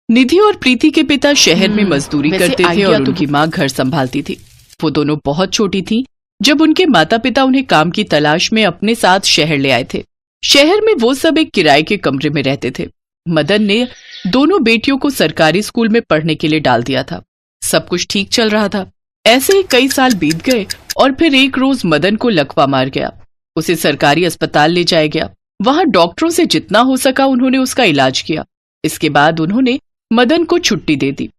निधि और प्रीति के पिता शहर में मजदूरी वैसे करते थे आइडिया और तो उनकी माँ घर संभालती थी। वो दोनों बहुत छोटी थी जब उनके माता पिता उन्हें काम की तलाश में अपने साथ शहर ले आए थे। शहर में वो सब एक किराए के कमरे में रहते थे। मदन ने दोनों बेटियों को सरकारी स्कूल में पढ़ने के लिए डाल दिया था। सब कुछ ठीक चल रहा था। ऐसे ही कई साल बीत गए और फिर एक रोज मदन को लकवा मार गया। उसे सरकारी अस्पताल ले जाया गया। वहां डॉक्टरों से जितना हो सका उन्होंने उसका इलाज किया। इसके बाद उन्होंने मदन को छुट्टी दे दी।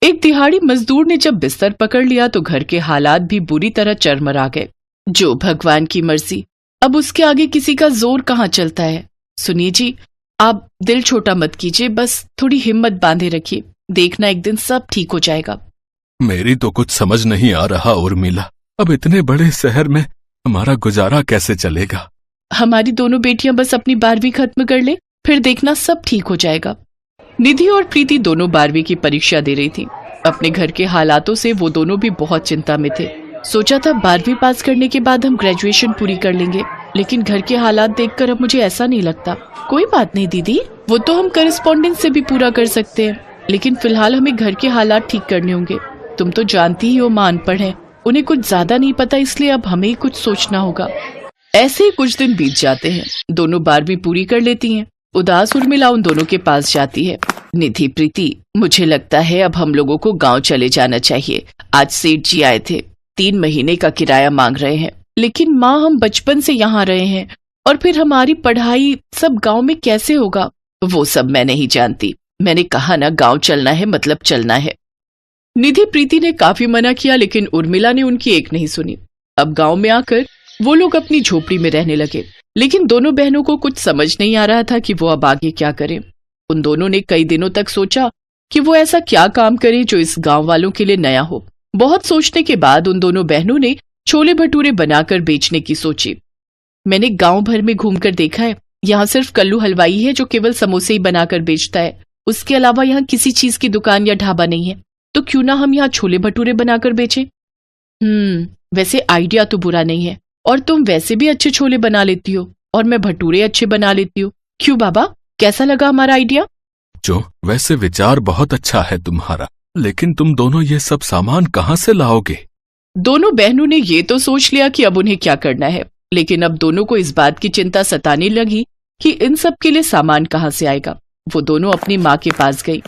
एक दिहाड़ी मजदूर ने जब बिस्तर पकड़ लिया तो घर के हालात भी बुरी तरह चरमरा गए। जो भगवान की मर्जी, अब उसके आगे किसी का जोर कहाँ चलता है। सुनिए जी, आप दिल छोटा मत कीजिए, बस थोड़ी हिम्मत बांधे रखिए, देखना एक दिन सब ठीक हो जाएगा। मेरी तो कुछ समझ नहीं आ रहा उर्मिला, अब इतने बड़े शहर में हमारा गुजारा कैसे चलेगा। हमारी दोनों बेटियां बस अपनी 12वीं खत्म कर ले, फिर देखना सब ठीक हो जाएगा। निधि और प्रीति दोनों 12वीं की परीक्षा दे रही थी। अपने घर के हालातों से वो दोनों भी बहुत चिंता में थे। सोचा था 12वीं पास करने के बाद हम ग्रेजुएशन पूरी कर लेंगे, लेकिन घर के हालात देखकर अब मुझे ऐसा नहीं लगता। कोई बात नहीं दीदी, वो तो हम करस्पॉन्डेंस से भी पूरा कर सकते हैं, लेकिन फिलहाल हमें घर के हालात ठीक करने होंगे। तुम तो जानती ही हो माँ अनपढ़ है, उन्हें कुछ ज्यादा नहीं पता, इसलिए अब हमें ही कुछ सोचना होगा। ऐसे ही कुछ दिन बीत जाते हैं। दोनों 12वीं पूरी कर लेती हैं। उदास उर्मिला उन दोनों के पास जाती है। निधि, प्रीति, मुझे लगता है अब हम लोगों को गांव चले जाना चाहिए। आज सेठ जी आए थे, 3 महीने का किराया मांग रहे हैं। लेकिन माँ, हम बचपन से यहाँ रहे हैं और फिर हमारी पढ़ाई सब गांव में कैसे होगा? वो सब मैं नहीं जानती। मैंने कहा ना, गांव चलना है मतलब चलना है। निधि प्रीति ने काफी मना किया, लेकिन उर्मिला ने उनकी एक नहीं सुनी। अब गांव में आकर वो लोग अपनी झोपड़ी में रहने लगे, लेकिन दोनों बहनों को कुछ समझ नहीं आ रहा था कि वो अब आगे क्या करें। उन दोनों ने कई दिनों तक सोचा कि वो ऐसा क्या काम करे जो इस गांव वालों के लिए नया हो। बहुत सोचने के बाद उन दोनों बहनों ने छोले भटूरे बनाकर बेचने की सोची। मैंने गांव भर में घूमकर देखा है, यहाँ सिर्फ कल्लू हलवाई है जो केवल समोसे ही बनाकर बेचता है। उसके अलावा यहाँ किसी चीज की दुकान या ढाबा नहीं है, तो क्यों ना हम यहाँ छोले भटूरे बनाकर बेचें। वैसे आइडिया तो बुरा नहीं है, और तुम वैसे भी अच्छे छोले बना लेती हो और मैं भटूरे अच्छे बना लेती हूँ। क्यों बाबा, कैसा लगा हमारा आइडिया? जो वैसे विचार बहुत अच्छा है तुम्हारा, लेकिन तुम दोनों ये सब सामान कहाँ से लाओगे? दोनों बहनों ने ये तो सोच लिया कि अब उन्हें क्या करना है, लेकिन अब दोनों को इस बात की चिंता सताने लगी कि इन सब के लिए सामान कहाँ से आएगा। वो दोनों अपनी माँ के पास गई।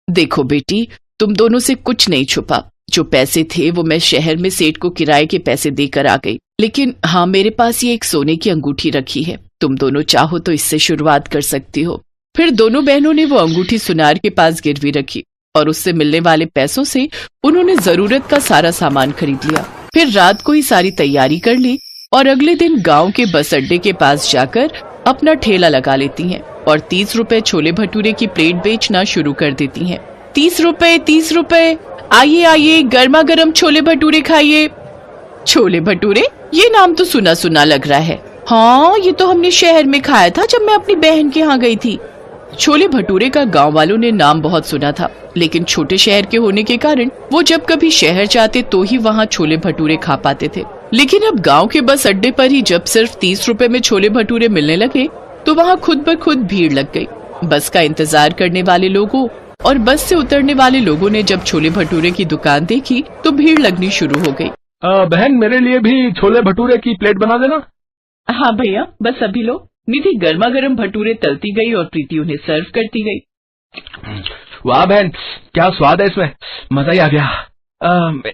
देखो बेटी, तुम दोनों से कुछ नहीं छुपा। जो पैसे थे वो मैं शहर में सेठ को किराए के पैसे देकर आ गई, लेकिन हाँ, मेरे पास ये एक सोने की अंगूठी रखी है। तुम दोनों चाहो तो इससे शुरुआत कर सकती हो। फिर दोनों बहनों ने वो अंगूठी सुनार के पास गिरवी रखी और उससे मिलने वाले पैसों से उन्होंने जरूरत का सारा सामान खरीद लिया। फिर रात को ही सारी तैयारी कर ली और अगले दिन गांव के बस अड्डे के पास जाकर अपना ठेला लगा लेती हैं और 30 रुपए छोले भटूरे की प्लेट बेचना शुरू कर देती हैं। 30 रुपए, 30 रुपए, आइए आइए, गर्मा गर्म छोले भटूरे खाइए। छोले भटूरे, ये नाम तो सुना सुना लग रहा है। हाँ, ये तो हमने शहर में खाया था जब मैं अपनी बहन के यहाँ गई थी। छोले भटूरे का गांव वालों ने नाम बहुत सुना था, लेकिन छोटे शहर के होने के कारण वो जब कभी शहर जाते तो ही वहाँ छोले भटूरे खा पाते थे। लेकिन अब गांव के बस अड्डे पर ही जब सिर्फ 30 रुपए में छोले भटूरे मिलने लगे तो वहाँ खुद ब खुद भीड़ लग गई। बस का इंतजार करने वाले लोगों और बस से उतरने वाले लोगों ने जब छोले भटूरे की दुकान देखी तो भीड़ लगनी शुरू हो गई। बहन, मेरे लिए भी छोले भटूरे की प्लेट बना देना। हाँ भैया, बस अभी लो। निधि गर्मा गर्म भटूरे तलती गई और प्रीति उन्हें सर्व करती गई। वाह बहन, क्या स्वाद है इसमें, मजा ही आ गया।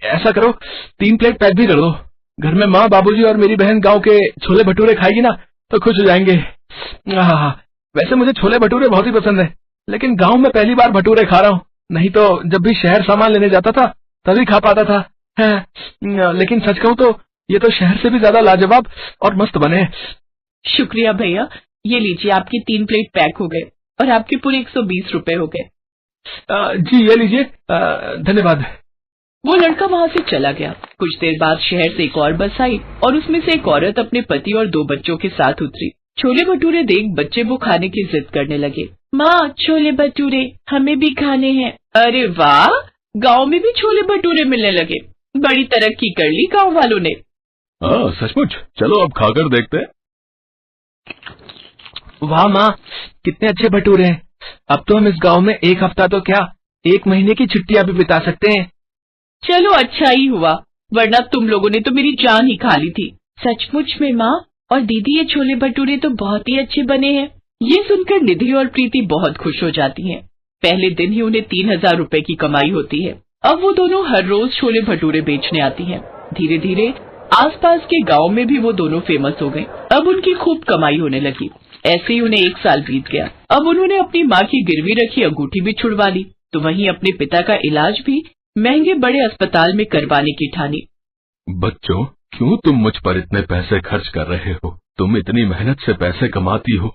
ऐसा करो, 3 प्लेट पैक भी कर दो। घर में माँ, बाबूजी और मेरी बहन गांव के छोले भटूरे खाएगी ना तो खुश हो जाएंगे। वैसे मुझे छोले भटूरे बहुत ही पसंद है, लेकिन गांव में पहली बार भटूरे खा रहा हूँ। नहीं तो जब भी शहर सामान लेने जाता था तभी खा पाता था। लेकिन सच कहूँ तो ये तो शहर से भी ज्यादा लाजवाब और मस्त बने। शुक्रिया भैया, ये लीजिए, आपकी 3 प्लेट पैक हो गए और आपके पूरे 120 रुपए हो गए। जी ये लीजिए, धन्यवाद। वो लड़का वहाँ से चला गया। कुछ देर बाद शहर से एक और बस आई और उसमें से एक औरत अपने पति और 2 बच्चों के साथ उतरी। छोले भटूरे देख बच्चे वो खाने की जिद करने लगे। माँ, छोले भटूरे हमें भी खाने हैं। अरे वाह, गांव में भी छोले भटूरे मिलने लगे। बड़ी तरक्की कर ली गांव वालों ने। सचमुच, चलो अब खाकर देखते हैं। वाह माँ, कितने अच्छे भटूरे हैं। अब तो हम इस गांव में एक हफ्ता तो क्या 1 महीने की छुट्टियां भी बिता सकते हैं। चलो अच्छा ही हुआ, वरना तुम लोगों ने तो मेरी जान ही खा ली थी। सचमुच में माँ और दीदी, ये छोले भटूरे तो बहुत ही अच्छे बने हैं। ये सुनकर निधि और प्रीति बहुत खुश हो जाती हैं। पहले दिन ही उन्हें 3000 रुपए की कमाई होती है। अब वो दोनों हर रोज छोले भटूरे बेचने आती हैं। धीरे धीरे आसपास के गांव में भी वो दोनों फेमस हो गए। अब उनकी खूब कमाई होने लगी। ऐसे ही उन्हें 1 साल बीत गया। अब उन्होंने अपनी माँ की गिरवी रखी अंगूठी भी छुड़वा ली, तो वहीं अपने पिता का इलाज भी महंगे बड़े अस्पताल में करवाने की ठानी। बच्चों, क्यों तुम मुझ पर इतने पैसे खर्च कर रहे हो? तुम इतनी मेहनत से पैसे कमाती हो।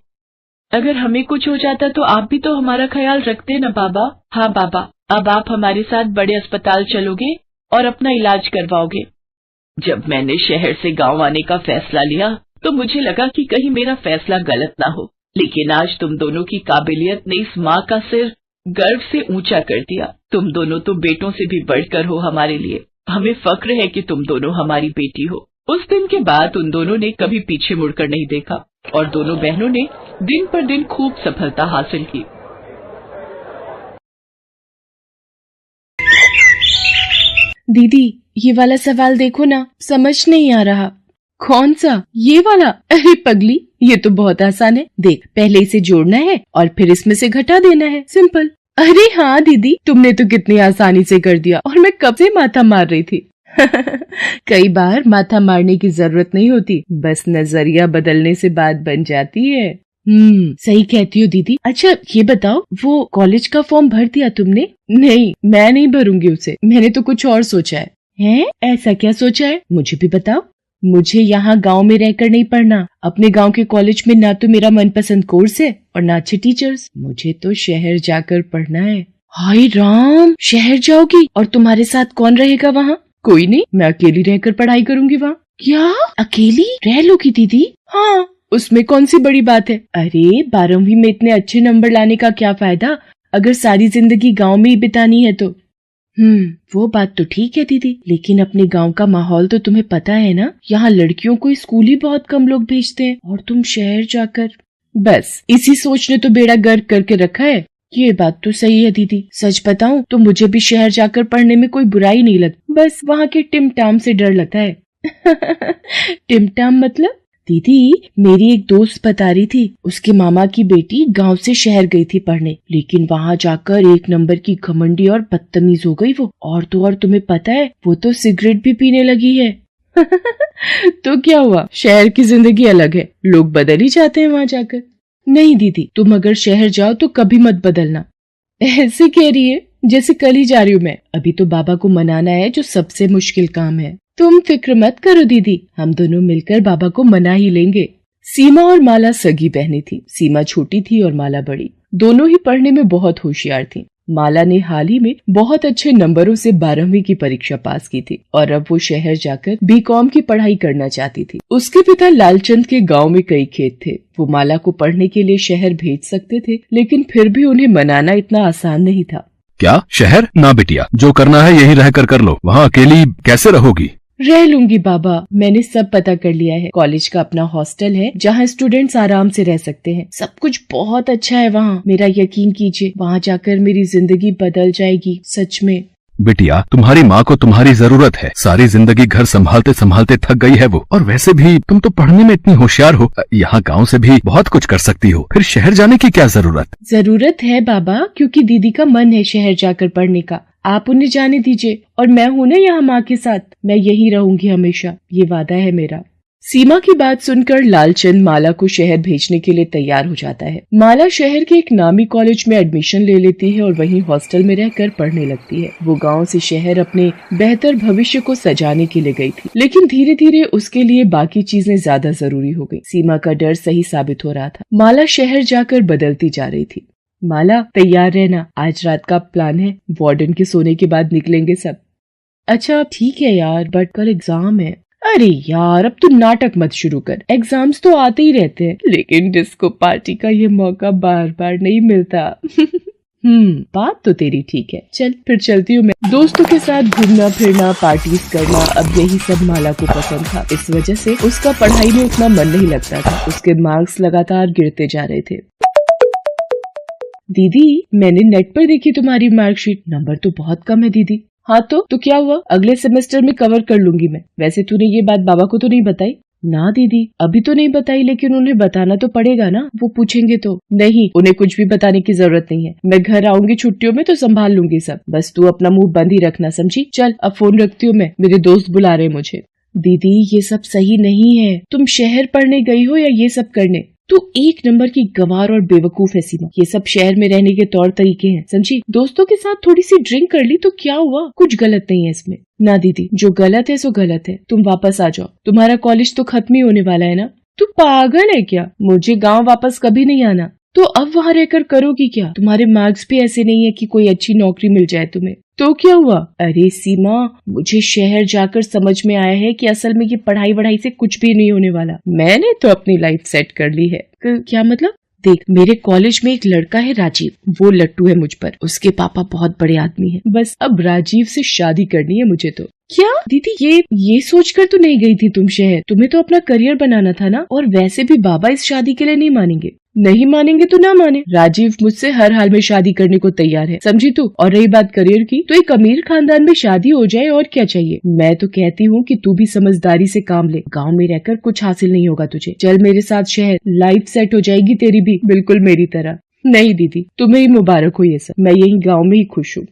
अगर हमें कुछ हो जाता तो आप भी तो हमारा ख्याल रखते न बाबा। हाँ बाबा, अब आप हमारे साथ बड़े अस्पताल चलोगे और अपना इलाज करवाओगे। जब मैंने शहर से गांव आने का फैसला लिया तो मुझे लगा कि कहीं मेरा फैसला गलत ना हो, लेकिन आज तुम दोनों की काबिलियत ने इस माँ का सिर गर्व से ऊंचा कर दिया। तुम दोनों तो बेटों से भी बढ़कर हो हमारे लिए। हमें फक्र है कि तुम दोनों हमारी बेटी हो। उस दिन के बाद उन दोनों ने कभी पीछे मुड़कर नहीं देखा और दोनों बहनों ने दिन पर दिन खूब सफलता हासिल की। दीदी, ये वाला सवाल देखो ना, समझ नहीं आ रहा। कौन सा? ये वाला? अरे पगली, ये तो बहुत आसान है। देख, पहले इसे जोड़ना है और फिर इसमें से घटा देना है, सिंपल। अरे हाँ दीदी, तुमने तो कितनी आसानी से कर दिया और मैं कब से माथा मार रही थी। कई बार माथा मारने की जरूरत नहीं होती, बस नजरिया बदलने से बात बन जाती है। सही कहती हो दीदी। अच्छा ये बताओ, वो कॉलेज का फॉर्म भर दिया तुमने? नहीं, मैं नहीं भरूंगी उसे। मैंने तो कुछ और सोचा है। हैं? ऐसा क्या सोचा है? मुझे भी बताओ। मुझे यहाँ गांव में रहकर नहीं पढ़ना। अपने गांव के कॉलेज में ना तो मेरा मनपसंद कोर्स है और ना अच्छे टीचर्स। मुझे तो शहर जाकर पढ़ना है। हाय राम, शहर जाओगी? और तुम्हारे साथ कौन रहेगा वहाँ? कोई नहीं, मैं अकेली रहकर पढ़ाई करूंगी वहाँ। क्या अकेली रह लोगी दीदी? हाँ, उसमें कौन सी बड़ी बात है। अरे 12वीं में इतने अच्छे नंबर लाने का क्या फायदा अगर सारी जिंदगी गांव में ही बितानी है तो। वो बात तो ठीक है दीदी, लेकिन अपने गांव का माहौल तो तुम्हें पता है ना। यहाँ लड़कियों को स्कूल ही बहुत कम लोग भेजते हैं और तुम शहर जाकर। बस इसी सोच ने तो बेड़ा गर्क करके रखा है। ये बात तो सही है दीदी। सच बताऊं तो मुझे भी शहर जाकर पढ़ने में कोई बुराई नहीं लगती, बस वहाँ के टिमटाम से डर लगता है। टिमटाम मतलब? दीदी, मेरी एक दोस्त बता रही थी, उसके मामा की बेटी गांव से शहर गई थी पढ़ने, लेकिन वहाँ जाकर 1 नंबर की घमंडी और बदतमीज हो गई वो। और तो और तुम्हें पता है, वो तो सिगरेट भी पीने लगी है। तो क्या हुआ, शहर की जिंदगी अलग है, लोग बदल ही जाते हैं वहाँ जाकर। नहीं दीदी, तुम अगर शहर जाओ तो कभी मत बदलना। ऐसे कह रही है जैसे कल ही जा रही हूँ मैं। अभी तो बाबा को मनाना है, जो सबसे मुश्किल काम है। तुम फिक्र मत करो दीदी, हम दोनों मिलकर बाबा को मना ही लेंगे। सीमा और माला सगी बहनें थी। सीमा छोटी थी और माला बड़ी। दोनों ही पढ़ने में बहुत होशियार थी। माला ने हाल ही में बहुत अच्छे नंबरों से 12वीं की परीक्षा पास की थी और अब वो शहर जाकर बीकॉम की पढ़ाई करना चाहती थी। उसके पिता लालचंद के गांव में कई खेत थे। वो माला को पढ़ने के लिए शहर भेज सकते थे, लेकिन फिर भी उन्हें मनाना इतना आसान नहीं था। क्या शहर? ना बिटिया, जो करना है यहीं रहकर कर लो। वहाँ अकेली कैसे रहोगी? रह लूंगी बाबा, मैंने सब पता कर लिया है। कॉलेज का अपना हॉस्टल है जहाँ स्टूडेंट्स आराम से रह सकते हैं। सब कुछ बहुत अच्छा है वहाँ, मेरा यकीन कीजिए। वहाँ जाकर मेरी जिंदगी बदल जाएगी, सच में। बिटिया, तुम्हारी माँ को तुम्हारी जरूरत है। सारी जिंदगी घर संभालते संभालते थक गई है वो। और वैसे भी तुम तो पढ़ने में इतनी होशियार हो, यहाँ गाँव से भी बहुत कुछ कर सकती हो। फिर शहर जाने की क्या जरूरत? जरूरत है बाबा, क्योंकि दीदी का मन है शहर जाकर पढ़ने का। आप उन्हें जाने दीजिए और मैं हूँ ना यहाँ माँ के साथ। मैं यहीं रहूंगी हमेशा, ये वादा है मेरा। सीमा की बात सुनकर लालचंद माला को शहर भेजने के लिए तैयार हो जाता है। माला शहर के एक नामी कॉलेज में एडमिशन ले लेती है और वहीं हॉस्टल में रहकर पढ़ने लगती है। वो गांव से शहर अपने बेहतर भविष्य को सजाने के लिए गई थी, लेकिन धीरे धीरे उसके लिए बाकी चीजें ज्यादा जरूरी हो गई। सीमा का डर सही साबित हो रहा था। माला शहर जाकर बदलती जा रही थी। माला, तैयार रहना, आज रात का प्लान है। वार्डन के सोने के बाद निकलेंगे सब। अच्छा ठीक है यार, बट कल एग्जाम है। अरे यार, अब तू नाटक मत शुरू कर। एग्जाम्स तो आते ही रहते हैं, लेकिन डिस्को पार्टी का ये मौका बार बार नहीं मिलता। बात तो तेरी ठीक है। चल फिर चलती हूँ मैं। दोस्तों के साथ घूमना फिरना, पार्टीज करना, अब यही सब माला को पसंद था। इस वजह से उसका पढ़ाई में उतना मन नहीं लगता था। उसके मार्क्स लगातार गिरते जा रहे थे। दीदी मैंने नेट पर देखी तुम्हारी मार्कशीट, नंबर तो बहुत कम है दीदी। हाँ तो क्या हुआ, अगले सेमेस्टर में कवर कर लूंगी मैं। वैसे तूने ये बात बाबा को तो नहीं बताई? ना दीदी अभी तो नहीं बताई, लेकिन उन्हें बताना तो पड़ेगा ना, वो पूछेंगे तो। नहीं, उन्हें कुछ भी बताने की जरूरत नहीं है, मैं घर आऊंगी छुट्टियों में तो संभाल लूंगी सब, बस तू अपना मुंह बंद ही रखना, समझी? चल अब फोन रखती हूँ मैं, मेरे दोस्त बुला रहे मुझे। दीदी ये सब सही नहीं है, तुम शहर पढ़ने गई हो या ये सब करने? तू एक नंबर की गंवार और बेवकूफ है सीमा, ये सब शहर में रहने के तौर तरीके हैं, समझी? दोस्तों के साथ थोड़ी सी ड्रिंक कर ली तो क्या हुआ, कुछ गलत नहीं है इसमें। ना दीदी जो गलत है सो गलत है, तुम वापस आ जाओ, तुम्हारा कॉलेज तो खत्म ही होने वाला है ना। तू पागल है क्या, मुझे गाँव वापस कभी नहीं आना। तो अब वहाँ रहकर करोगी क्या? तुम्हारे मार्क्स भी ऐसे नहीं है कि कोई अच्छी नौकरी मिल जाए तुम्हें। तो क्या हुआ? अरे सीमा मुझे शहर जाकर समझ में आया है कि असल में ये पढ़ाई वढ़ाई से कुछ भी नहीं होने वाला, मैंने तो अपनी लाइफ सेट कर ली है। क्या मतलब? देख मेरे कॉलेज में एक लड़का है राजीव, वो लट्टू है मुझ पर, उसके पापा बहुत बड़े आदमी हैं, बस अब राजीव से शादी करनी है मुझे तो। क्या दीदी ये सोचकर तो नहीं गई थी तुम शहर, तुम्हें तो अपना करियर बनाना था ना, और वैसे भी बाबा इस शादी के लिए नहीं मानेंगे। नहीं मानेंगे तो ना माने, राजीव मुझसे हर हाल में शादी करने को तैयार है, समझी तू? और रही बात करियर की, तो एक अमीर खानदान में शादी हो जाए और क्या चाहिए। मैं तो कहती हूँ कि तू भी समझदारी से काम ले, गांव में रहकर कुछ हासिल नहीं होगा तुझे, चल मेरे साथ शहर, लाइफ सेट हो जाएगी तेरी भी बिल्कुल मेरी तरह। नहीं दीदी तुम्हें ही मुबारक हो ये सब, मैं यही गाँव में ही खुश हूँ।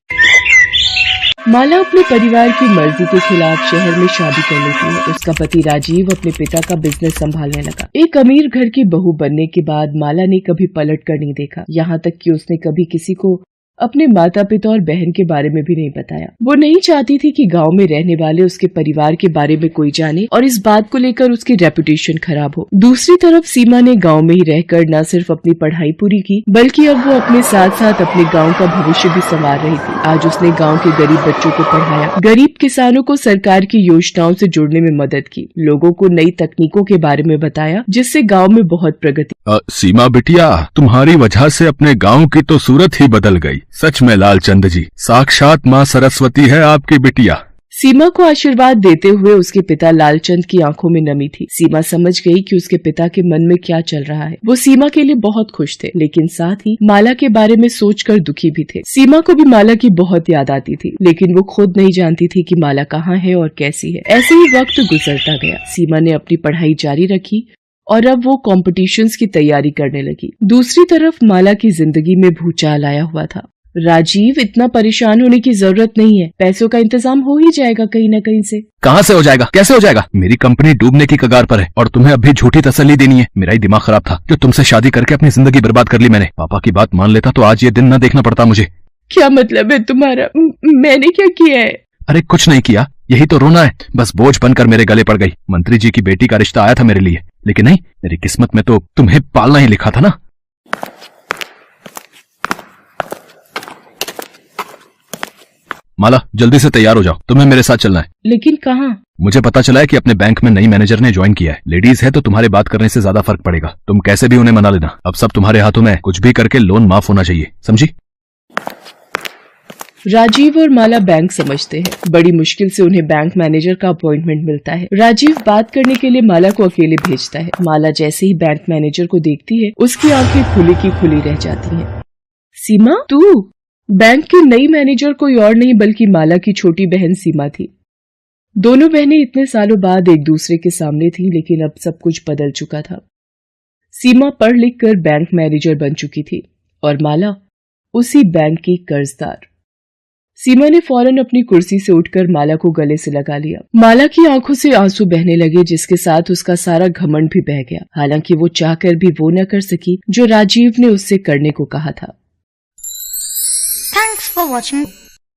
माला अपने परिवार की मर्जी के खिलाफ शहर में शादी कर लेती है। उसका पति राजीव अपने पिता का बिजनेस संभालने लगा। एक अमीर घर की बहू बनने के बाद माला ने कभी पलट कर नहीं देखा, यहाँ तक कि उसने कभी किसी को अपने माता पिता और बहन के बारे में भी नहीं बताया। वो नहीं चाहती थी कि गांव में रहने वाले उसके परिवार के बारे में कोई जाने और इस बात को लेकर उसकी रेपुटेशन खराब हो। दूसरी तरफ सीमा ने गांव में ही रहकर न सिर्फ अपनी पढ़ाई पूरी की, बल्कि अब वो अपने साथ साथ अपने गांव का भविष्य भी संवार रही थी। आज उसने गांव के गरीब बच्चों को पढ़ाया, गरीब किसानों को सरकार की योजनाओं से जुड़ने में मदद की, लोगों को नई तकनीकों के बारे में बताया, जिससे गाँव में बहुत प्रगति। सीमा बिटिया तुम्हारी वजह से अपने गाँव की तो सूरत ही बदल गई। सच में लालचंद जी साक्षात माँ सरस्वती है आपकी बिटिया। सीमा को आशीर्वाद देते हुए उसके पिता लालचंद की आंखों में नमी थी। सीमा समझ गई कि उसके पिता के मन में क्या चल रहा है। वो सीमा के लिए बहुत खुश थे, लेकिन साथ ही माला के बारे में सोचकर दुखी भी थे। सीमा को भी माला की बहुत याद आती थी, लेकिन वो खुद नहीं जानती थी कि माला कहाँ है और कैसी है। ऐसे ही वक्त गुजरता गया। सीमा ने अपनी पढ़ाई जारी रखी और अब वो कॉम्पिटिशन्स की तैयारी करने लगी। दूसरी तरफ माला की जिंदगी में भूचाल आया हुआ था। राजीव इतना परेशान होने की जरूरत नहीं है, पैसों का इंतजाम हो ही जाएगा कहीं न कहीं से। कहाँ से हो जाएगा, कैसे हो जाएगा? मेरी कंपनी डूबने की कगार पर है और तुम्हें अब भी झूठी तसल्ली देनी है। मेरा ही दिमाग खराब था जो तुमसे शादी करके अपनी जिंदगी बर्बाद कर ली मैंने। पापा की बात मान लेता तो आज ये दिन न देखना पड़ता मुझे। क्या मतलब है तुम्हारा? मैंने क्या किया है? अरे कुछ नहीं किया, यही तो रोना है, बस बोझ बनकर मेरे गले पड़ गई। मंत्री जी की बेटी का रिश्ता आया था मेरे लिए, लेकिन नहीं, मेरी किस्मत में तो तुम्हें पालना ही लिखा था ना। माला जल्दी से तैयार हो जाओ, तुम्हें मेरे साथ चलना है। लेकिन कहाँ? मुझे पता चला है कि अपने बैंक में नई मैनेजर ने ज्वाइन किया है। लेडीज है तो तुम्हारे बात करने से ज्यादा फर्क पड़ेगा। तुम कैसे भी उन्हें मना लेना, अब सब तुम्हारे हाथों में, कुछ भी करके लोन माफ होना चाहिए, समझी? राजीव और माला बैंक समझते हैं। बड़ी मुश्किल से उन्हें बैंक मैनेजर का अपॉइंटमेंट मिलता है। राजीव बात करने के लिए माला को अकेले भेजता है। माला जैसे ही बैंक मैनेजर को देखती है, उसकी आंखें खुली की खुली रह जाती हैं। सीमा तू? बैंक की नई मैनेजर कोई और नहीं बल्कि माला की छोटी बहन सीमा थी। दोनों बहनें इतने सालों बाद एक दूसरे के सामने थी, लेकिन अब सब कुछ बदल चुका था। सीमा पढ़ लिख कर बैंक मैनेजर बन चुकी थी और माला उसी बैंक की कर्जदार। सीमा ने फौरन अपनी कुर्सी से उठकर माला को गले से लगा लिया। माला की आंखों से आंसू बहने लगे, जिसके साथ उसका सारा घमंड भी बह गया। हालांकि वो चाहकर भी वो न कर सकी जो राजीव ने उससे करने को कहा था। Thanks for watching.